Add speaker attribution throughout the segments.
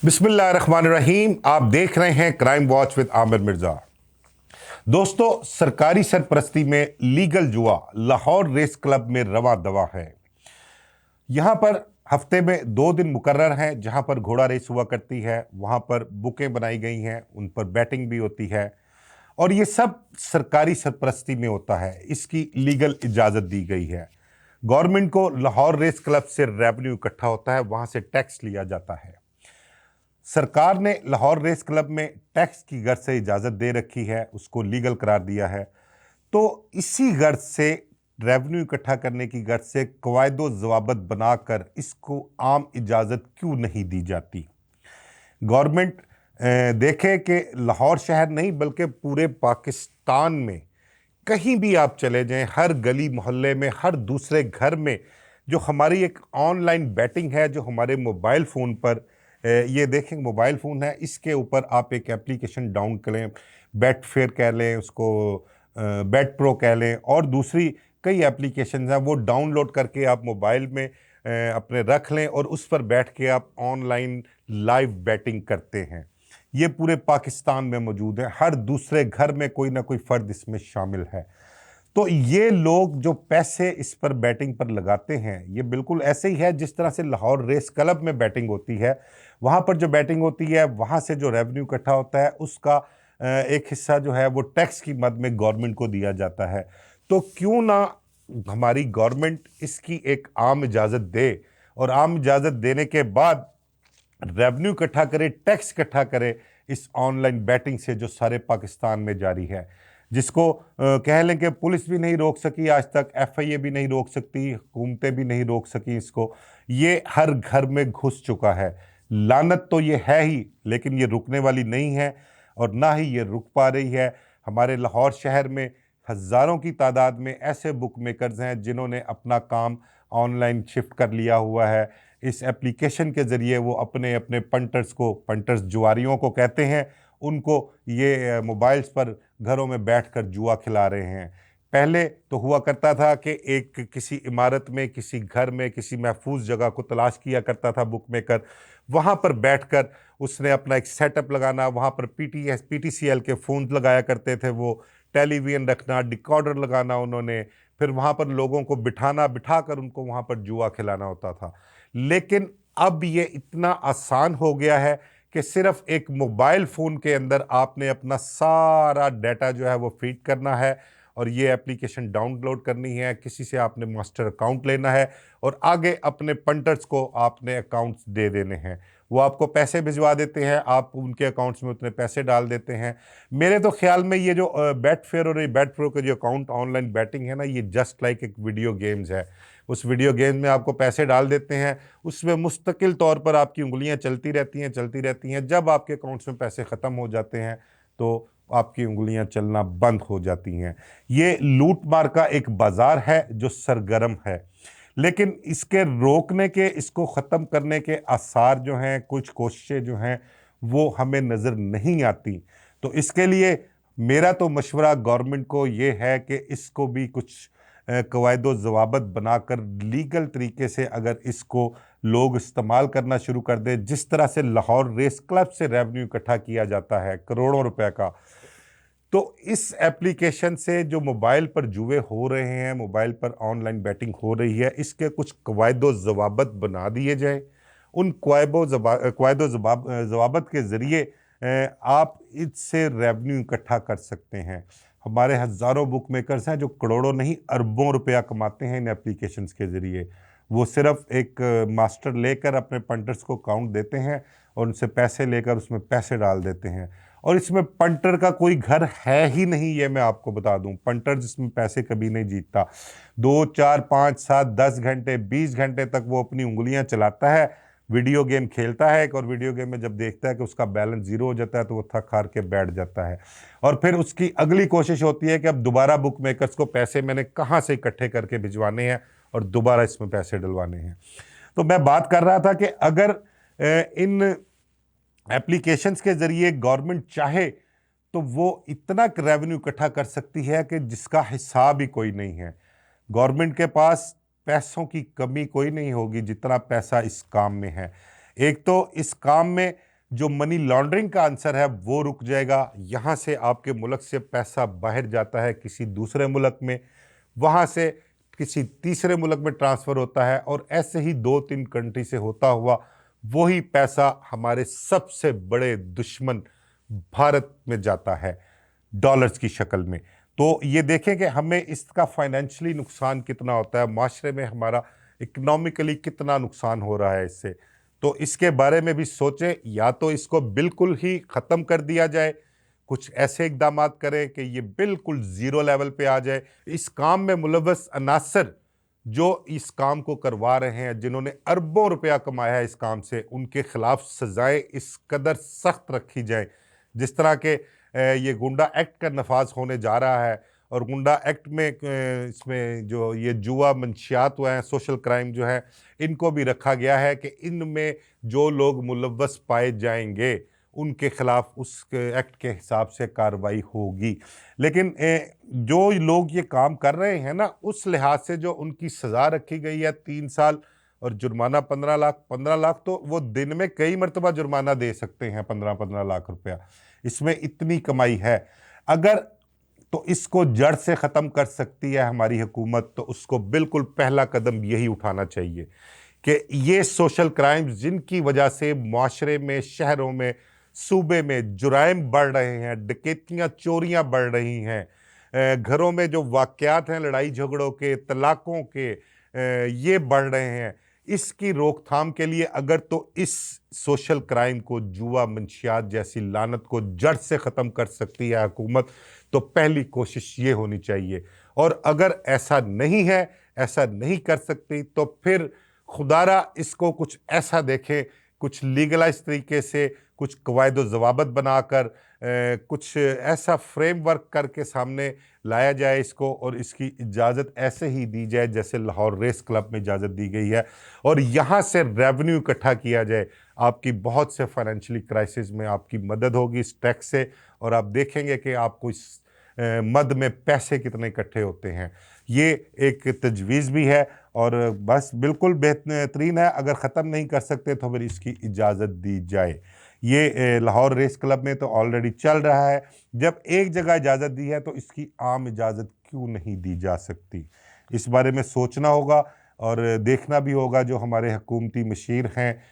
Speaker 1: बिस्मिल्लाहिर्रहमानिर्रहीम। आप देख रहे हैं crime watch with Aamir Mirza. दोस्तों, सरकारी सरपरस्ती में लीगल जुआ लाहौर रेस क्लब में रवा दवा है। यहाँ पर हफ्ते में 2 दिन मुकर्रर हैं जहाँ पर घोड़ा रेस हुआ करती है। वहाँ पर बुकें बनाई गई हैं, उन पर बैटिंग भी होती है और ये सब सरकारी सरपरस्ती में होता है। इसकी लीगल इजाज़त दी गई है। गवर्नमेंट को लाहौर रेस क्लब से रेवेन्यू इकट्ठा होता है, वहाँ से टैक्स लिया जाता है। सरकार ने लाहौर रेस क्लब में टैक्स की गर्ज से इजाज़त दे रखी है, उसको लीगल करार दिया है। तो इसी गर्ज से, रेवेन्यू इकट्ठा करने की गर्ज से कवायदो ज़वाबत बनाकर इसको आम इजाज़त क्यों नहीं दी जाती। गवर्नमेंट देखे कि लाहौर शहर नहीं बल्कि पूरे पाकिस्तान में कहीं भी आप चले जाएं, हर गली मोहल्ले में, हर दूसरे घर में जो हमारी एक ऑनलाइन बैटिंग है, जो हमारे मोबाइल फ़ोन पर ये देखें, मोबाइल फ़ोन है, इसके ऊपर आप एक एप्लीकेशन डाउन करें, बेट फेयर कह लें उसको, बेट प्रो कह लें, और दूसरी कई एप्लीकेशन हैं, वो डाउनलोड करके आप मोबाइल में अपने रख लें और उस पर बैठ के आप ऑनलाइन लाइव बैटिंग करते हैं। ये पूरे पाकिस्तान में मौजूद है, हर दूसरे घर में कोई ना कोई फ़र्द इसमें शामिल है। तो ये लोग जो पैसे इस पर बैटिंग पर लगाते हैं, ये बिल्कुल ऐसे ही है जिस तरह से लाहौर रेस क्लब में बैटिंग होती है। वहाँ पर जो बैटिंग होती है, वहाँ से जो रेवेन्यू इकट्ठा होता है, उसका एक हिस्सा जो है वो टैक्स की मद में गवर्नमेंट को दिया जाता है। तो क्यों ना हमारी गवर्नमेंट इसकी एक आम इजाज़त दे और आम इजाज़त देने के बाद रेवेन्यू इकट्ठा करे, टैक्स इकट्ठा करे इस ऑनलाइन बैटिंग से जो सारे पाकिस्तान में जारी है, जिसको कह लें कि पुलिस भी नहीं रोक सकी आज तक, एफआईए भी नहीं रोक सकती, हुकूमतें भी नहीं रोक सकी इसको। ये हर घर में घुस चुका है। लानत तो ये है ही, लेकिन ये रुकने वाली नहीं है और ना ही ये रुक पा रही है। हमारे लाहौर शहर में हज़ारों की तादाद में ऐसे बुक मेकर्स हैं जिन्होंने अपना काम ऑनलाइन शिफ्ट कर लिया हुआ है। इस एप्लीकेशन के ज़रिए वो अपने अपने पंटर्स जुआरियों को कहते हैं, उनको ये मोबाइल्स पर घरों में बैठकर जुआ खिला रहे हैं। पहले तो हुआ करता था कि एक किसी इमारत में, किसी घर में, किसी महफूज जगह को तलाश किया करता था बुक मेकर, वहाँ पर बैठकर उसने अपना एक सेटअप लगाना, वहाँ पर पीटीसीएल के फ़ोन लगाया करते थे, वो टेलीविज़न रखना, डिकॉर्डर लगाना उन्होंने, फिर वहाँ पर लोगों को बिठाकर उनको वहाँ पर जुआ खिलाना होता था। लेकिन अब ये इतना आसान हो गया है कि सिर्फ एक मोबाइल फ़ोन के अंदर आपने अपना सारा डाटा जो है वो फीड करना है और ये एप्लीकेशन डाउनलोड करनी है, किसी से आपने मास्टर अकाउंट लेना है और आगे अपने पंटर्स को आपने अकाउंट्स दे देने हैं। वो आपको पैसे भिजवा देते हैं, आप उनके अकाउंट्स में उतने पैसे डाल देते हैं। मेरे तो ख्याल में ये जो बेट फेयर और ये बेट प्रो के जो अकाउंट ऑनलाइन बैटिंग है ना, ये जस्ट लाइक एक वीडियो गेम्स है। उस वीडियो गेम में आपको पैसे डाल देते हैं, उसमें मुस्तकिल तौर पर आपकी उंगलियां चलती रहती हैं। जब आपके अकाउंट्स में पैसे ख़त्म हो जाते हैं तो आपकी उंगलियां चलना बंद हो जाती हैं। ये लूट मार का एक बाज़ार है जो सरगर्म है, लेकिन इसके रोकने के, इसको ख़त्म करने के आसार जो हैं, कुछ कोशिशें जो हैं, वो हमें नज़र नहीं आती। तो इसके लिए मेरा तो मशवरा गवर्नमेंट को ये है कि इसको भी कुछ कवायदो ज़वाबत बनाकर लीगल तरीके से अगर इसको लोग इस्तेमाल करना शुरू कर दें, जिस तरह से लाहौर रेस क्लब से रेवेन्यू इकट्ठा किया जाता है करोड़ों रुपए का, तो इस एप्लीकेशन से जो मोबाइल पर जुए हो रहे हैं, मोबाइल पर ऑनलाइन बैटिंग हो रही है, इसके कुछ कवायदो ज़वाबत बना दिए जाए। उन कवायदो ज़वाबत के ज़रिए आप इससे रेवेन्यू इकट्ठा कर सकते हैं। हमारे हज़ारों बुक मेकर्स हैं जो करोड़ों नहीं अरबों रुपया कमाते हैं इन एप्लीकेशंस के ज़रिए। वो सिर्फ एक मास्टर लेकर अपने पंटर्स को अकाउंट देते हैं और उनसे पैसे लेकर उसमें पैसे डाल देते हैं। और इसमें पंटर का कोई घर है ही नहीं, ये मैं आपको बता दूं। पंटर जिसमें पैसे कभी नहीं जीतता। 2 4 5 7 10 घंटे 20 घंटे तक वो अपनी उंगलियां चलाता है, वीडियो गेम खेलता है, और वीडियो गेम में जब देखता है कि उसका बैलेंस ज़ीरो हो जाता है तो वो थक हार के बैठ जाता है। और फिर उसकी अगली कोशिश होती है कि अब दोबारा बुक मेकर्स को पैसे मैंने कहाँ से इकट्ठे करके भिजवाने हैं और दोबारा इसमें पैसे डलवाने हैं। तो मैं बात कर रहा था कि अगर इन एप्लीकेशंस के ज़रिए गवर्नमेंट चाहे तो वो इतना रेवेन्यू इकट्ठा कर सकती है कि जिसका हिसाब ही कोई नहीं है। गवर्नमेंट के पास पैसों की कमी कोई नहीं होगी जितना पैसा इस काम में है। एक तो इस काम में जो मनी लॉन्ड्रिंग का आंसर है वो रुक जाएगा। यहाँ से आपके मुल्क से पैसा बाहर जाता है किसी दूसरे मुल्क में, वहाँ से किसी तीसरे मुल्क में ट्रांसफ़र होता है, और ऐसे ही 2-3 कंट्री से होता हुआ वही पैसा हमारे सबसे बड़े दुश्मन भारत में जाता है डॉलर्स की शक्ल में। तो ये देखें कि हमें इसका फाइनेंशियली नुकसान कितना होता है, माशरे में हमारा इकोनॉमिकली कितना नुकसान हो रहा है इससे। तो इसके बारे में भी सोचें, या तो इसको बिल्कुल ही ख़त्म कर दिया जाए, कुछ ऐसे इकदाम करें कि ये बिल्कुल ज़ीरो लेवल पे आ जाए। इस काम में मुलव्वस अनासर जो इस काम को करवा रहे हैं, जिन्होंने अरबों रुपया कमाया है इस काम से, उनके खिलाफ सजाएं इस कदर सख्त रखी जाएं। जिस तरह के ये गुंडा एक्ट का नफाज होने जा रहा है, और गुंडा एक्ट में इसमें जो ये जुआ मंशियात हुए हैं, सोशल क्राइम जो है, इनको भी रखा गया है कि इनमें जो लोग मुलव्वस पाए जाएंगे उनके खिलाफ उस एक्ट के हिसाब से कार्रवाई होगी। लेकिन जो लोग ये काम कर रहे हैं ना, उस लिहाज से जो उनकी सज़ा रखी गई है 3 साल और जुर्माना 15 लाख, 15 लाख तो वो दिन में कई मरतबा जुर्माना दे सकते हैं, 15-15 लाख रुपया, इसमें इतनी कमाई है। अगर तो इसको जड़ से ख़त्म कर सकती है हमारी हुकूमत, तो उसको बिल्कुल पहला कदम यही उठाना चाहिए कि ये सोशल क्राइम्स जिनकी वजह से माशरे में, शहरों में, सूबे में जुराइम बढ़ रहे हैं, डकैतियाँ, चोरियाँ बढ़ रही हैं, घरों में जो वाक़यात हैं लड़ाई झगड़ों के, तलाक़ों के, ये बढ़ रहे हैं, इसकी रोकथाम के लिए अगर तो इस सोशल क्राइम को, जुआ मंशियात जैसी लानत को जड़ से ख़त्म कर सकती है हुकूमत, तो पहली कोशिश ये होनी चाहिए। और अगर ऐसा नहीं है, ऐसा नहीं कर सकती, तो फिर खुदारा इसको कुछ ऐसा देखें, कुछ लीगलाइज तरीके से, कुछ कवायद व ज़वाबित बनाकर, कुछ ऐसा फ्रेमवर्क करके सामने लाया जाए इसको, और इसकी इजाज़त ऐसे ही दी जाए जैसे लाहौर रेस क्लब में इजाज़त दी गई है, और यहाँ से रेवेन्यू इकट्ठा किया जाए। आपकी बहुत से फाइनेंशियली क्राइसिस में आपकी मदद होगी इस टैक्स से, और आप देखेंगे कि आपको इस मद में पैसे कितने इकट्ठे होते हैं। ये एक तजवीज़ भी है, और बस बिल्कुल बेहतरीन है। अगर ख़त्म नहीं कर सकते तो फिर इसकी इजाज़त दी जाए। ये लाहौर रेस क्लब में तो ऑलरेडी चल रहा है। जब एक जगह इजाज़त दी है तो इसकी आम इजाज़त क्यों नहीं दी जा सकती? इस बारे में सोचना होगा और देखना भी होगा। जो हमारे हुकूमती मशीर हैं,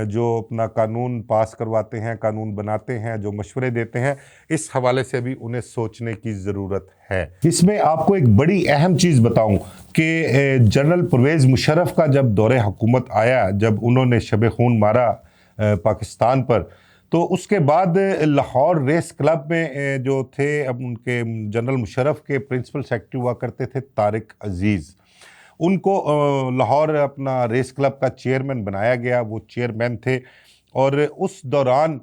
Speaker 1: जो अपना कानून पास करवाते हैं, कानून बनाते हैं, जो मशवरे देते हैं, इस हवाले से भी उन्हें सोचने की ज़रूरत है। इसमें आपको एक बड़ी अहम चीज़ बताऊं कि जनरल परवेज़ मुशर्रफ का जब दौरे हुकूमत आया, जब उन्होंने शब खून मारा पाकिस्तान पर, तो उसके बाद लाहौर रेस क्लब में जो थे, अब उनके जनरल मुशर्रफ के प्रिंसिपल सेक्रेटरी हुआ करते थे तारिक अजीज़, उनको लाहौर अपना रेस क्लब का चेयरमैन बनाया गया। वो चेयरमैन थे, और उस दौरान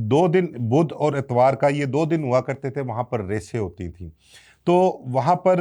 Speaker 1: 2 दिन, बुध और इतवार का, ये 2 दिन हुआ करते थे, वहाँ पर रेसें होती थी। तो वहाँ पर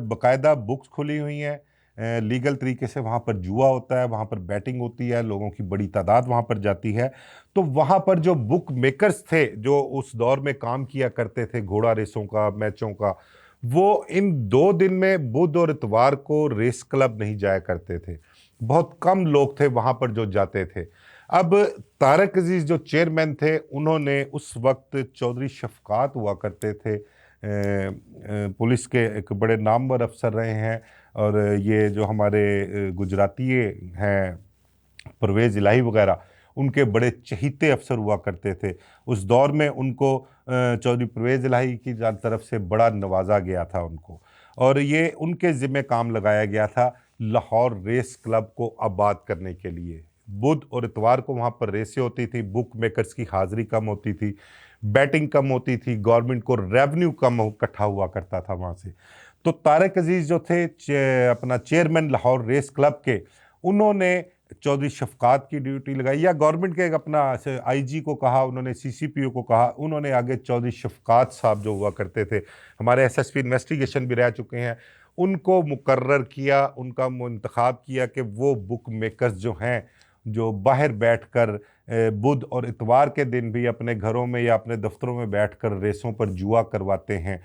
Speaker 1: बाकायदा बुक्स खुली हुई हैं, लीगल तरीके से वहाँ पर जुआ होता है, वहाँ पर बैटिंग होती है, लोगों की बड़ी तादाद वहाँ पर जाती है। तो वहाँ पर जो बुक मेकर्स थे, जो उस दौर में काम किया करते थे घोड़ा रेसों का, मैचों का, वो इन 2 दिन में, बुध और इतवार को, रेस क्लब नहीं जाया करते थे। बहुत कम लोग थे वहाँ पर जो जाते थे। अब तारिक अजीज़ जो चेयरमैन थे, उन्होंने उस वक्त चौधरी शफ़क़ात हुआ करते थे, पुलिस के एक बड़े नामवर अफसर रहे हैं, और ये जो हमारे गुजराती हैं परवेज़ इलाही वगैरह, उनके बड़े चहीते अफसर हुआ करते थे। उस दौर में उनको चौधरी परवेज़ इलाही की तरफ से बड़ा नवाजा गया था उनको, और ये उनके ज़िम्मे काम लगाया गया था लाहौर रेस क्लब को आबाद करने के लिए। बुध और इतवार को वहाँ पर रेसें होती थी, बुक मेकर्स की हाज़िरी कम होती थी, बैटिंग कम होती थी, गवर्नमेंट को रेवेन्यू कम इकट्ठा हुआ करता था वहाँ से। तो तारिक अजीज़ जो थे अपना चेयरमैन लाहौर रेस क्लब के, उन्होंने चौधरी शफ़क़ात की ड्यूटी लगाई, या गवर्नमेंट के अपना आईजी को कहा, उन्होंने सीसीपीओ को कहा, उन्होंने आगे चौधरी शफ़क़ात साहब जो हुआ करते थे, हमारे एसएसपी इन्वेस्टिगेशन भी रह चुके हैं, उनको मुकर्रर किया, उनका इंतखाब किया कि वो बुक मेकर्स जो हैं, जो बाहर बैठकर बुध और इतवार के दिन भी अपने घरों में या अपने दफ्तरों में बैठकर रेसों पर जुआ करवाते हैं,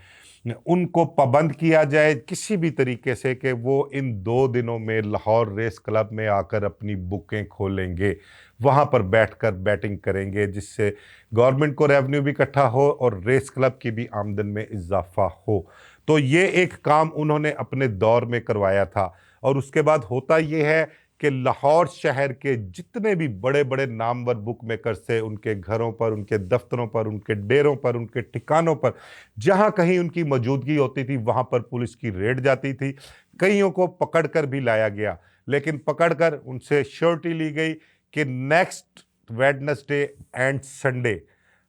Speaker 1: उनको पाबंद किया जाए किसी भी तरीके से कि वो इन 2 दिनों में लाहौर रेस क्लब में आकर अपनी बुकें खोलेंगे, वहाँ पर बैठकर बैटिंग करेंगे, जिससे गवर्नमेंट को रेवेन्यू भी इकट्ठा हो और रेस क्लब की भी आमदन में इजाफा हो। तो ये एक काम उन्होंने अपने दौर में करवाया था। और उसके बाद होता ये है कि लाहौर शहर के जितने भी बड़े बड़े नामवर बुक मेकर्स थे, उनके घरों पर, उनके दफ्तरों पर, उनके डेरों पर, उनके ठिकानों पर जहां कहीं उनकी मौजूदगी होती थी वहां पर पुलिस की रेड जाती थी। कईयों को पकड़कर भी लाया गया, लेकिन पकड़कर उनसे श्योरिटी ली गई कि नेक्स्ट वेडनेसडे एंड संडे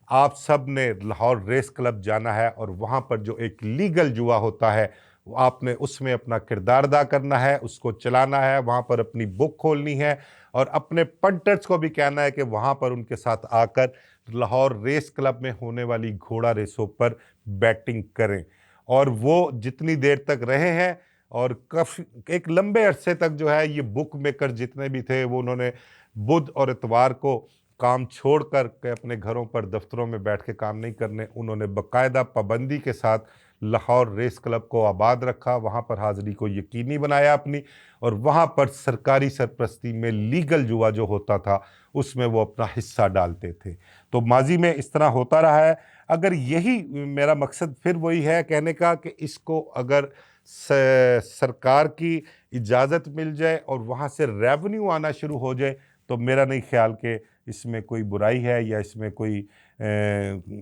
Speaker 1: आप सब ने लाहौर रेस क्लब जाना है और वहां पर जो एक लीगल जुआ होता है वो आपने उसमें अपना किरदार अदा करना है, उसको चलाना है, वहां पर अपनी बुक खोलनी है और अपने पंटर्स को भी कहना है कि वहां पर उनके साथ आकर लाहौर रेस क्लब में होने वाली घोड़ा रेसों पर बैटिंग करें। और वो जितनी देर तक रहे हैं और काफी एक लंबे अरसे तक जो है ये बुक मेकर जितने भी थे वो उन्होंने बुध और इतवार को काम छोड़कर के अपने घरों पर दफ्तरों में बैठ के काम नहीं करने, उन्होंने बाकायदा पाबंदी के साथ लाहौर रेस क्लब को आबाद रखा, वहाँ पर हाज़िरी को यकीनी बनाया अपनी, और वहाँ पर सरकारी सरपरस्ती में लीगल जुआ जो होता था उसमें वो अपना हिस्सा डालते थे। तो माजी में इस तरह होता रहा है। अगर यही मेरा मकसद फिर वही है कहने का कि इसको अगर सरकार की इजाज़त मिल जाए और वहाँ से रेवेन्यू आना शुरू हो जाए तो मेरा नहीं ख्याल कि इसमें कोई बुराई है या इसमें कोई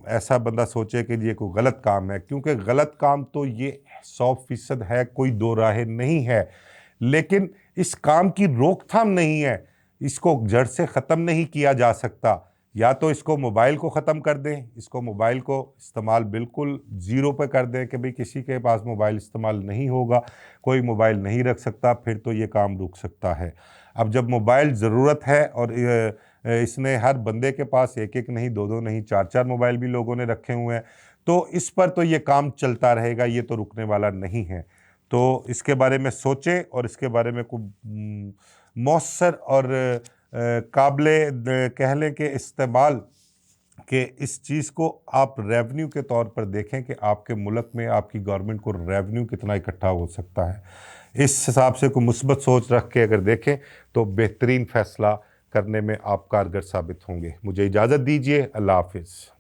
Speaker 1: ऐसा बंदा सोचे कि ये कोई गलत काम है, क्योंकि गलत काम तो ये 100% है, कोई दो राहें नहीं है। लेकिन इस काम की रोकथाम नहीं है, इसको जड़ से ख़त्म नहीं किया जा सकता। या तो इसको मोबाइल को ख़त्म कर दें, इसको मोबाइल को इस्तेमाल बिल्कुल ज़ीरो पे कर दें कि भाई किसी के पास मोबाइल इस्तेमाल नहीं होगा, कोई मोबाइल नहीं रख सकता, फिर तो ये काम रुक सकता है। अब जब मोबाइल ज़रूरत है और इसने हर बंदे के पास एक एक नहीं, दो दो नहीं, चार चार मोबाइल भी लोगों ने रखे हुए हैं, तो इस पर तो ये काम चलता रहेगा, ये तो रुकने वाला नहीं है। तो इसके बारे में सोचें और इसके बारे में कोई मौसर और काबिले कह लें कि इस्तेमाल कि इस चीज़ को आप रेवेन्यू के तौर पर देखें कि आपके मुल्क में आपकी गवर्नमेंट को रेवेन्यू कितना इकट्ठा हो सकता है। इस हिसाब से कोई मुस्बत सोच रख के अगर देखें तो बेहतरीन फ़ैसला करने में आप कारगर साबित होंगे। मुझे इजाज़त दीजिए। अल्लाह हाफ़िज़।